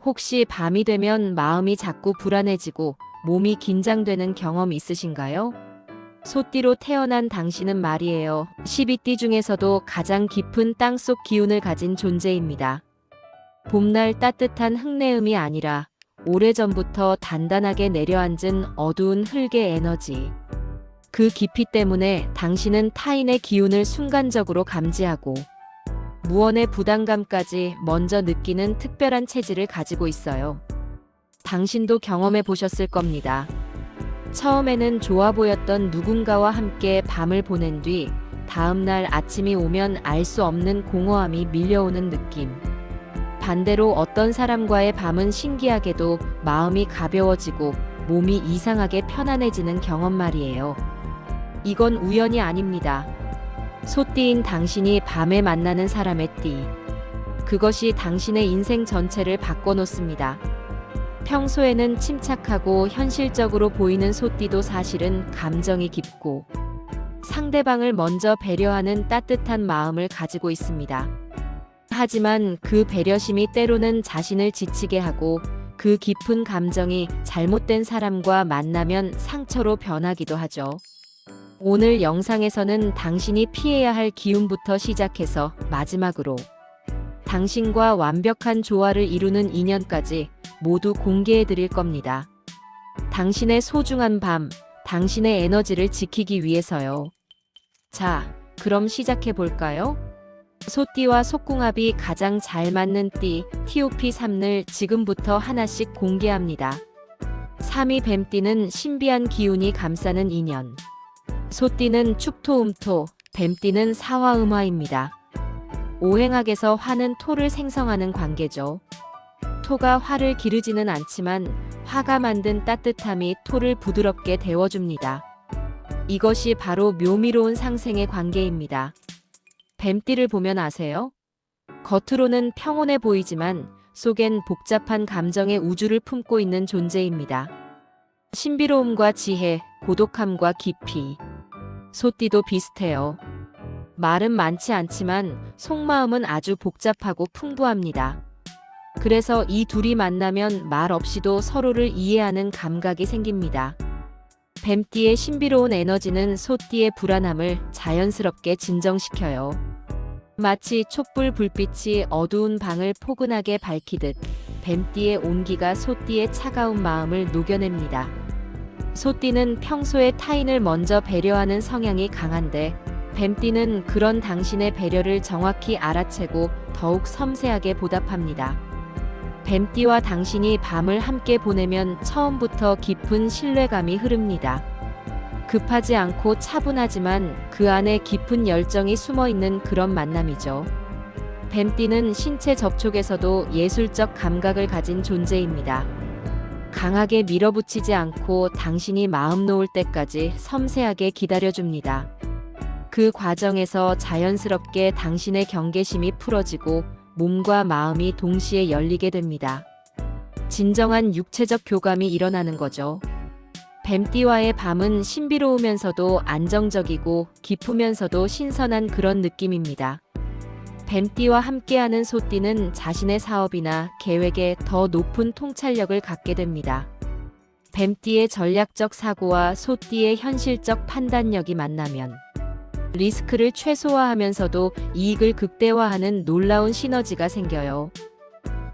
혹시 밤이 되면 마음이 자꾸 불안해지고 몸이 긴장되는 경험 있으신가요? 소띠로 태어난 당신은 말이에요. 12띠 중에서도 가장 깊은 땅속 기운을 가진 존재입니다. 봄날 따뜻한 흙내음이 아니라 오래전부터 단단하게 내려앉은 어두운 흙의 에너지. 그 깊이 때문에 당신은 타인의 기운을 순간적으로 감지하고 무언의 부담감까지 먼저 느끼는 특별한 체질을 가지고 있어요. 당신도 경험해 보셨을 겁니다. 처음에는 좋아 보였던 누군가와 함께 밤을 보낸 뒤 다음날 아침이 오면 알 수 없는 공허함이 밀려오는 느낌. 반대로 어떤 사람과의 밤은 신기하게도 마음이 가벼워지고 몸이 이상하게 편안해지는 경험 말이에요. 이건 우연이 아닙니다. 소띠인 당신이 밤에 만나는 사람의 띠. 그것이 당신의 인생 전체를 바꿔놓습니다. 평소에는 침착하고 현실적으로 보이는 소띠도 사실은 감정이 깊고 상대방을 먼저 배려하는 따뜻한 마음을 가지고 있습니다. 하지만 그 배려심이 때로는 자신을 지치게 하고 그 깊은 감정이 잘못된 사람과 만나면 상처로 변하기도 하죠. 오늘 영상에서는 당신이 피해야 할 기운부터 시작해서 마지막으로 당신과 완벽한 조화를 이루는 인연까지 모두 공개해 드릴 겁니다. 당신의 소중한 밤, 당신의 에너지를 지키기 위해서요. 자, 그럼 시작해 볼까요? 소띠와 속궁합이 가장 잘 맞는 띠, TOP3을 지금부터 하나씩 공개합니다. 3위 뱀띠는 신비한 기운이 감싸는 인연. 소띠는 축토음토, 뱀띠는 사화음화입니다. 오행학에서 화는 토를 생성하는 관계죠. 토가 화를 기르지는 않지만 화가 만든 따뜻함이 토를 부드럽게 데워줍니다. 이것이 바로 묘미로운 상생의 관계입니다. 뱀띠를 보면 아세요? 겉으로는 평온해 보이지만 속엔 복잡한 감정의 우주를 품고 있는 존재입니다. 신비로움과 지혜, 고독함과 깊이. 소띠도 비슷해요. 말은 많지 않지만 속마음은 아주 복잡하고 풍부합니다. 그래서 이 둘이 만나면 말 없이도 서로를 이해하는 감각이 생깁니다. 뱀띠의 신비로운 에너지는 소띠의 불안함을 자연스럽게 진정시켜요. 마치 촛불 불빛이 어두운 방을 포근하게 밝히듯 뱀띠의 온기가 소띠의 차가운 마음을 녹여냅니다. 소띠는 평소에 타인을 먼저 배려하는 성향이 강한데 뱀띠는 그런 당신의 배려를 정확히 알아채고 더욱 섬세하게 보답합니다. 뱀띠와 당신이 밤을 함께 보내면 처음부터 깊은 신뢰감이 흐릅니다. 급하지 않고 차분하지만 그 안에 깊은 열정이 숨어있는 그런 만남이죠. 뱀띠는 신체 접촉에서도 예술적 감각을 가진 존재입니다. 강하게 밀어붙이지 않고 당신이 마음 놓을 때까지 섬세하게 기다려줍니다. 그 과정에서 자연스럽게 당신의 경계심이 풀어지고 몸과 마음이 동시에 열리게 됩니다. 진정한 육체적 교감이 일어나는 거죠. 뱀띠와의 밤은 신비로우면서도 안정적이고 깊으면서도 신선한 그런 느낌입니다. 뱀띠와 함께하는 소띠는 자신의 사업이나 계획에 더 높은 통찰력을 갖게 됩니다. 뱀띠의 전략적 사고와 소띠의 현실적 판단력이 만나면 리스크를 최소화하면서도 이익을 극대화하는 놀라운 시너지가 생겨요.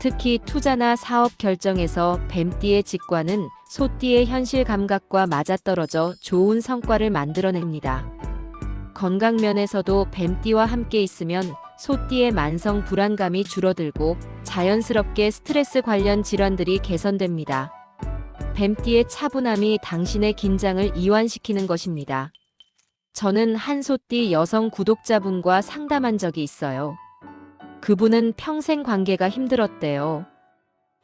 특히 투자나 사업 결정에서 뱀띠의 직관은 소띠의 현실 감각과 맞아떨어져 좋은 성과를 만들어냅니다. 건강 면에서도 뱀띠와 함께 있으면 소띠의 만성 불안감이 줄어들고 자연스럽게 스트레스 관련 질환들이 개선됩니다. 뱀띠의 차분함이 당신의 긴장을 이완시키는 것입니다. 저는 한 소띠 여성 구독자분과 상담한 적이 있어요. 그분은 평생 관계가 힘들었대요.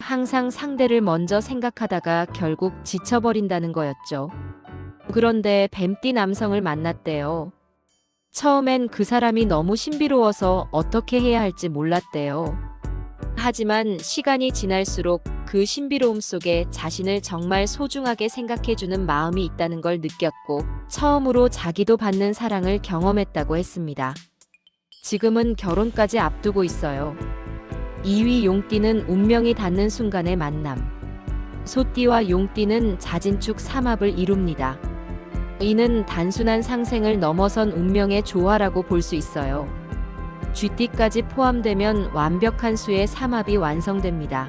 항상 상대를 먼저 생각하다가 결국 지쳐버린다는 거였죠. 그런데 뱀띠 남성을 만났대요. 처음엔 그 사람이 너무 신비로워서 어떻게 해야 할지 몰랐대요. 하지만 시간이 지날수록 그 신비로움 속에 자신을 정말 소중하게 생각해주는 마음이 있다는 걸 느꼈고 처음으로 자기도 받는 사랑을 경험했다고 했습니다. 지금은 결혼까지 앞두고 있어요. 2위 용띠는 운명이 닿는 순간의 만남. 소띠와 용띠는 자진축 삼합을 이룹니다. 이는 단순한 상생을 넘어선 운명의 조화라고 볼 수 있어요. 쥐띠까지 포함되면 완벽한 수의 삼합이 완성됩니다.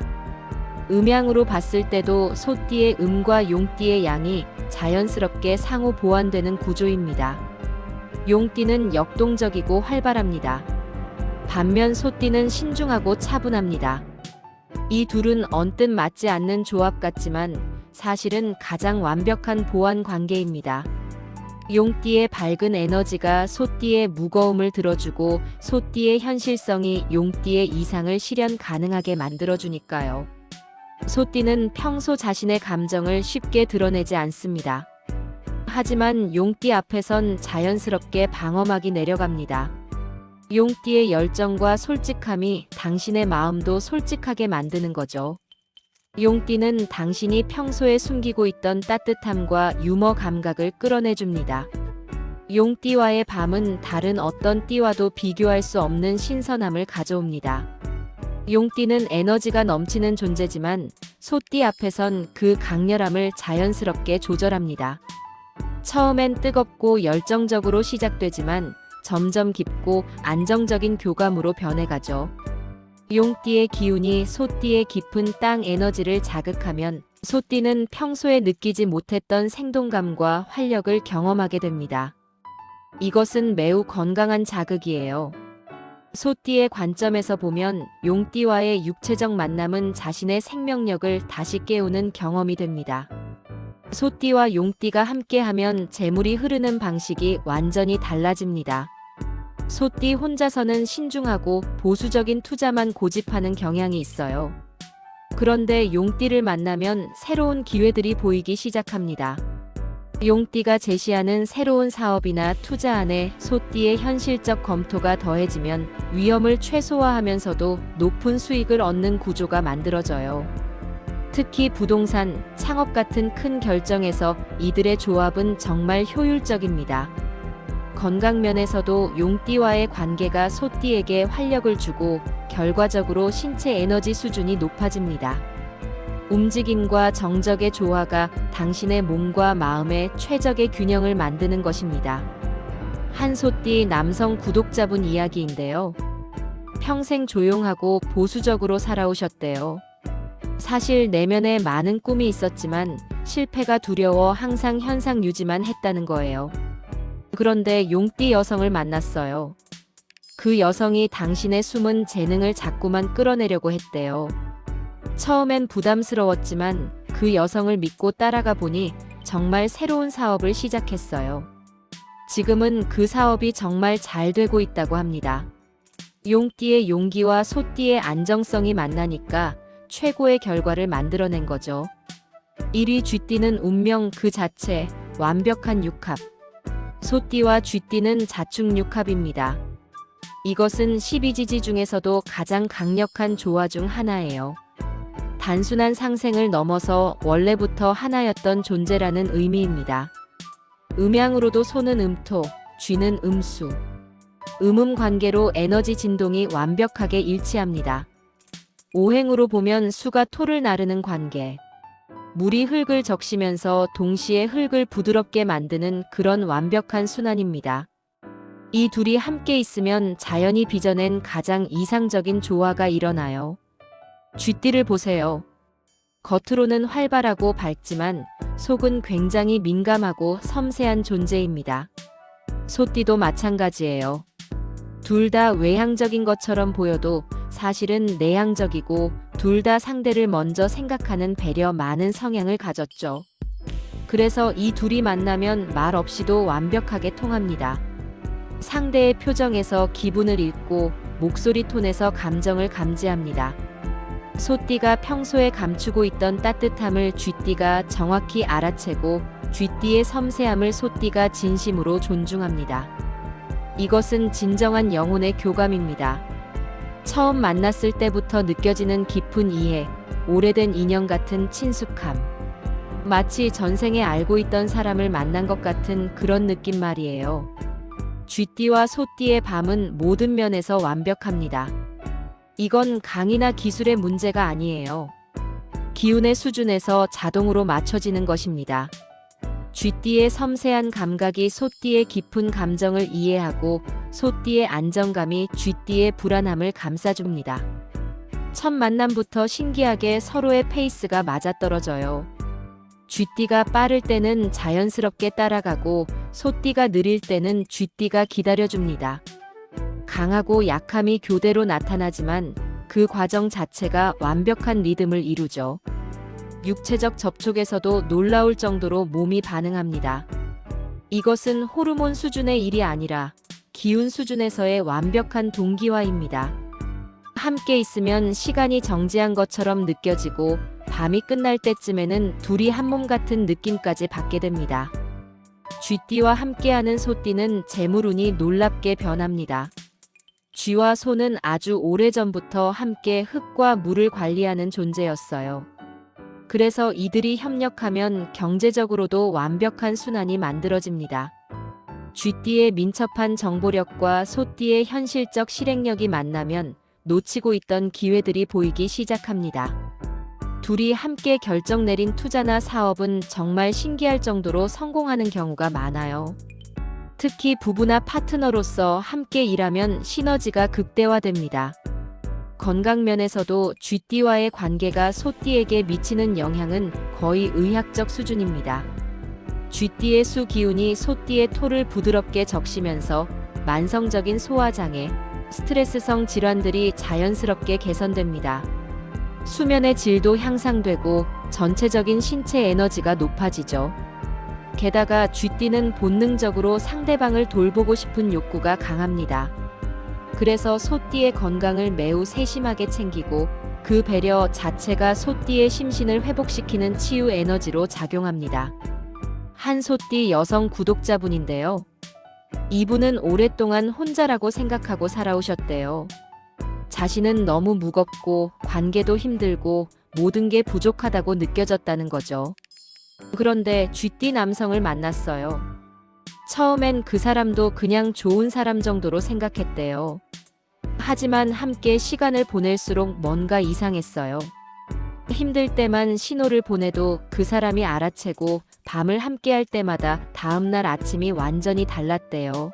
음양으로 봤을 때도 소띠의 음과 용띠의 양이 자연스럽게 상호 보완되는 구조입니다. 용띠는 역동적이고 활발합니다. 반면 소띠는 신중하고 차분합니다. 이 둘은 언뜻 맞지 않는 조합 같지만 사실은 가장 완벽한 보완 관계입니다. 용띠의 밝은 에너지가 소띠의 무거움을 들어주고 소띠의 현실성이 용띠의 이상을 실현 가능하게 만들어주니까요. 소띠는 평소 자신의 감정을 쉽게 드러내지 않습니다. 하지만 용띠 앞에선 자연스럽게 방어막이 내려갑니다. 용띠의 열정과 솔직함이 당신의 마음도 솔직하게 만드는 거죠. 용띠는 당신이 평소에 숨기고 있던 따뜻함과 유머 감각을 끌어내줍니다. 용띠와의 밤은 다른 어떤 띠와도 비교할 수 없는 신선함을 가져옵니다. 용띠는 에너지가 넘치는 존재지만 소띠 앞에선 그 강렬함을 자연스럽게 조절합니다. 처음엔 뜨겁고 열정적으로 시작되지만 점점 깊고 안정적인 교감으로 변해가죠. 용띠의 기운이 소띠의 깊은 땅 에너지를 자극하면 소띠는 평소에 느끼지 못했던 생동감과 활력을 경험하게 됩니다. 이것은 매우 건강한 자극이에요. 소띠의 관점에서 보면 용띠와의 육체적 만남은 자신의 생명력을 다시 깨우는 경험이 됩니다. 소띠와 용띠가 함께하면 재물이 흐르는 방식이 완전히 달라집니다. 소띠 혼자서는 신중하고 보수적인 투자만 고집하는 경향이 있어요. 그런데 용띠를 만나면 새로운 기회들이 보이기 시작합니다. 용띠가 제시하는 새로운 사업이나 투자안에 소띠의 현실적 검토가 더해지면 위험을 최소화하면서도 높은 수익을 얻는 구조가 만들어져요. 특히 부동산, 창업 같은 큰 결정에서 이들의 조합은 정말 효율적입니다. 건강 면에서도 용띠와의 관계가 소띠에게 활력을 주고 결과적으로 신체 에너지 수준이 높아집니다. 움직임과 정적의 조화가 당신의 몸과 마음의 최적의 균형을 만드는 것입니다. 한 소띠 남성 구독자분 이야기인데요. 평생 조용하고 보수적으로 살아오셨대요. 사실 내면에 많은 꿈이 있었지만 실패가 두려워 항상 현상 유지만 했다는 거예요. 그런데 용띠 여성을 만났어요. 그 여성이 당신의 숨은 재능을 자꾸만 끌어내려고 했대요. 처음엔 부담스러웠지만 그 여성을 믿고 따라가 보니 정말 새로운 사업을 시작했어요. 지금은 그 사업이 정말 잘 되고 있다고 합니다. 용띠의 용기와 소띠의 안정성이 만나니까 최고의 결과를 만들어낸 거죠. 1위 쥐띠는 운명 그 자체, 완벽한 육합. 소띠와 쥐띠는 자축육합입니다. 이것은 12지지 중에서도 가장 강력한 조화 중 하나예요. 단순한 상생을 넘어서 원래부터 하나였던 존재라는 의미입니다. 음양으로도 소는 음토, 쥐는 음수. 음음 관계로 에너지 진동이 완벽하게 일치합니다. 오행으로 보면 수가 토를 나르는 관계. 물이 흙을 적시면서 동시에 흙을 부드럽게 만드는 그런 완벽한 순환입니다. 이 둘이 함께 있으면 자연이 빚어낸 가장 이상적인 조화가 일어나요. 쥐띠를 보세요. 겉으로는 활발하고 밝지만 속은 굉장히 민감하고 섬세한 존재입니다. 소띠도 마찬가지예요. 둘 다 외향적인 것처럼 보여도 사실은 내향적이고 둘 다 상대를 먼저 생각하는 배려 많은 성향을 가졌죠. 그래서 이 둘이 만나면 말 없이도 완벽하게 통합니다. 상대의 표정에서 기분을 읽고 목소리 톤에서 감정을 감지합니다. 소띠가 평소에 감추고 있던 따뜻함을 쥐띠가 정확히 알아채고 쥐띠의 섬세함을 소띠가 진심으로 존중합니다. 이것은 진정한 영혼의 교감입니다. 처음 만났을 때부터 느껴지는 깊은 이해, 오래된 인연 같은 친숙함. 마치 전생에 알고 있던 사람을 만난 것 같은 그런 느낌 말이에요. 쥐띠와 소띠의 밤은 모든 면에서 완벽합니다. 이건 강이나 기술의 문제가 아니에요. 기운의 수준에서 자동으로 맞춰지는 것입니다. 쥐띠의 섬세한 감각이 소띠의 깊은 감정을 이해하고 소띠의 안정감이 쥐띠의 불안함을 감싸줍니다. 첫 만남부터 신기하게 서로의 페이스가 맞아떨어져요. 쥐띠가 빠를 때는 자연스럽게 따라가고 소띠가 느릴 때는 쥐띠가 기다려줍니다. 강하고 약함이 교대로 나타나지만 그 과정 자체가 완벽한 리듬을 이루죠. 육체적 접촉에서도 놀라울 정도로 몸이 반응합니다. 이것은 호르몬 수준의 일이 아니라 기운 수준에서의 완벽한 동기화입니다. 함께 있으면 시간이 정지한 것처럼 느껴지고 밤이 끝날 때쯤에는 둘이 한 몸 같은 느낌까지 받게 됩니다. 쥐띠와 함께하는 소띠는 재물운이 놀랍게 변합니다. 쥐와 소는 아주 오래전부터 함께 흙과 물을 관리하는 존재였어요. 그래서 이들이 협력하면 경제적으로도 완벽한 순환이 만들어집니다. 쥐띠의 민첩한 정보력과 소띠의 현실적 실행력이 만나면 놓치고 있던 기회들이 보이기 시작합니다. 둘이 함께 결정 내린 투자나 사업은 정말 신기할 정도로 성공하는 경우가 많아요. 특히 부부나 파트너로서 함께 일하면 시너지가 극대화됩니다. 건강면에서도 쥐띠와의 관계가 소띠에게 미치는 영향은 거의 의학적 수준입니다. 쥐띠의 수 기운이 소띠의 토를 부드럽게 적시면서 만성적인 소화장애, 스트레스성 질환들이 자연스럽게 개선됩니다. 수면의 질도 향상되고 전체적인 신체 에너지가 높아지죠. 게다가 쥐띠는 본능적으로 상대방을 돌보고 싶은 욕구가 강합니다. 그래서 소띠의 건강을 매우 세심하게 챙기고 그 배려 자체가 소띠의 심신을 회복시키는 치유 에너지로 작용합니다. 한 소띠 여성 구독자분인데요. 이분은 오랫동안 혼자라고 생각하고 살아오셨대요. 자신은 너무 무겁고 관계도 힘들고 모든 게 부족하다고 느껴졌다는 거죠. 그런데 쥐띠 남성을 만났어요. 처음엔 그 사람도 그냥 좋은 사람 정도로 생각했대요. 하지만 함께 시간을 보낼수록 뭔가 이상했어요. 힘들 때만 신호를 보내도 그 사람이 알아채고 밤을 함께할 때마다 다음날 아침이 완전히 달랐대요.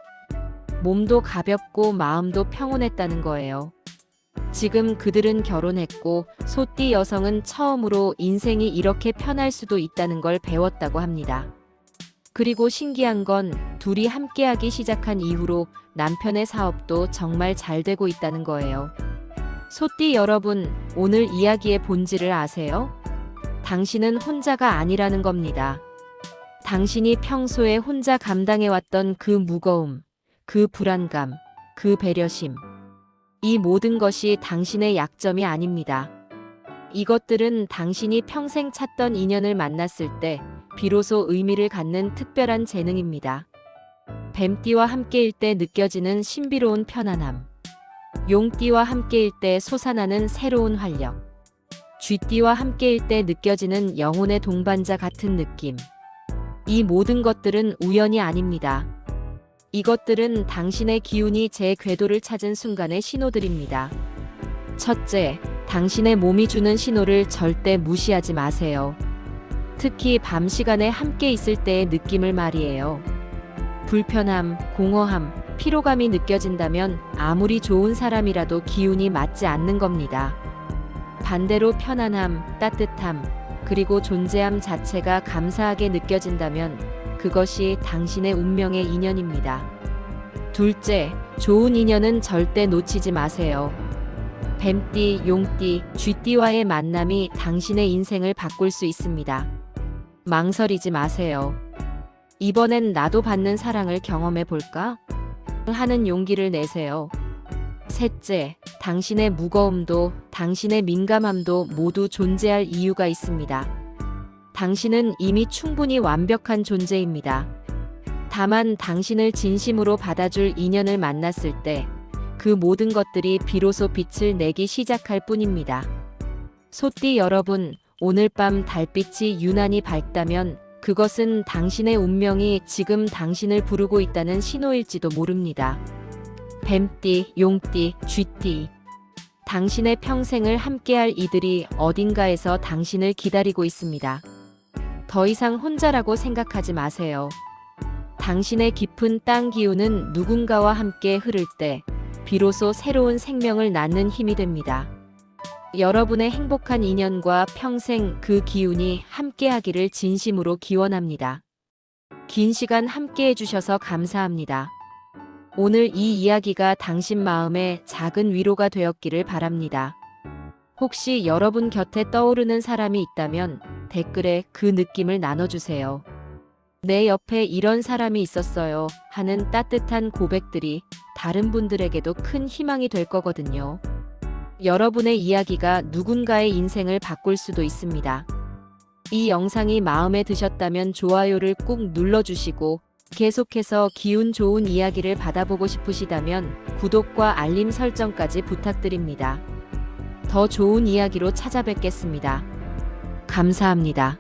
몸도 가볍고 마음도 평온했다는 거예요. 지금 그들은 결혼했고 소띠 여성은 처음으로 인생이 이렇게 편할 수도 있다는 걸 배웠다고 합니다. 그리고 신기한 건 둘이 함께하기 시작한 이후로 남편의 사업도 정말 잘 되고 있다는 거예요. 소띠 여러분, 오늘 이야기의 본질을 아세요? 당신은 혼자가 아니라는 겁니다. 당신이 평소에 혼자 감당해왔던 그 무거움, 그 불안감, 그 배려심. 이 모든 것이 당신의 약점이 아닙니다. 이것들은 당신이 평생 찾던 인연을 만났을 때 비로소 의미를 갖는 특별한 재능입니다. 뱀띠와 함께일 때 느껴지는 신비로운 편안함. 용띠와 함께일 때 솟아나는 새로운 활력. 쥐띠와 함께일 때 느껴지는 영혼의 동반자 같은 느낌. 이 모든 것들은 우연이 아닙니다. 이것들은 당신의 기운이 제 궤도를 찾은 순간의 신호들입니다. 첫째, 당신의 몸이 주는 신호를 절대 무시하지 마세요. 특히 밤 시간에 함께 있을 때의 느낌을 말이에요. 불편함, 공허함, 피로감이 느껴진다면 아무리 좋은 사람이라도 기운이 맞지 않는 겁니다. 반대로 편안함, 따뜻함, 그리고 존재함 자체가 감사하게 느껴진다면 그것이 당신의 운명의 인연입니다. 둘째, 좋은 인연은 절대 놓치지 마세요. 뱀띠, 용띠, 쥐띠와의 만남이 당신의 인생을 바꿀 수 있습니다. 망설이지 마세요. 이번엔 나도 받는 사랑을 경험해 볼까? 하는 용기를 내세요. 셋째, 당신의 무거움도 당신의 민감함도 모두 존재할 이유가 있습니다. 당신은 이미 충분히 완벽한 존재입니다. 다만 당신을 진심으로 받아줄 인연을 만났을 때 그 모든 것들이 비로소 빛을 내기 시작할 뿐입니다. 소띠 여러분, 오늘 밤 달빛이 유난히 밝다면 그것은 당신의 운명이 지금 당신을 부르고 있다는 신호일지도 모릅니다. 뱀띠, 용띠, 쥐띠. 당신의 평생을 함께할 이들이 어딘가에서 당신을 기다리고 있습니다. 더 이상 혼자라고 생각하지 마세요. 당신의 깊은 땅 기운은 누군가와 함께 흐를 때 비로소 새로운 생명을 낳는 힘이 됩니다. 여러분의 행복한 인연과 평생 그 기운이 함께하기를 진심으로 기원합니다. 긴 시간 함께해 주셔서 감사합니다. 오늘 이 이야기가 당신 마음에 작은 위로가 되었기를 바랍니다. 혹시 여러분 곁에 떠오르는 사람이 있다면 댓글에 그 느낌을 나눠주세요. 내 옆에 이런 사람이 있었어요 하는 따뜻한 고백들이 다른 분들에게도 큰 희망이 될 거거든요. 여러분의 이야기가 누군가의 인생을 바꿀 수도 있습니다. 이 영상이 마음에 드셨다면 좋아요를 꾹 눌러주시고 계속해서 기운 좋은 이야기를 받아보고 싶으시다면 구독과 알림 설정까지 부탁드립니다. 더 좋은 이야기로 찾아뵙겠습니다. 감사합니다.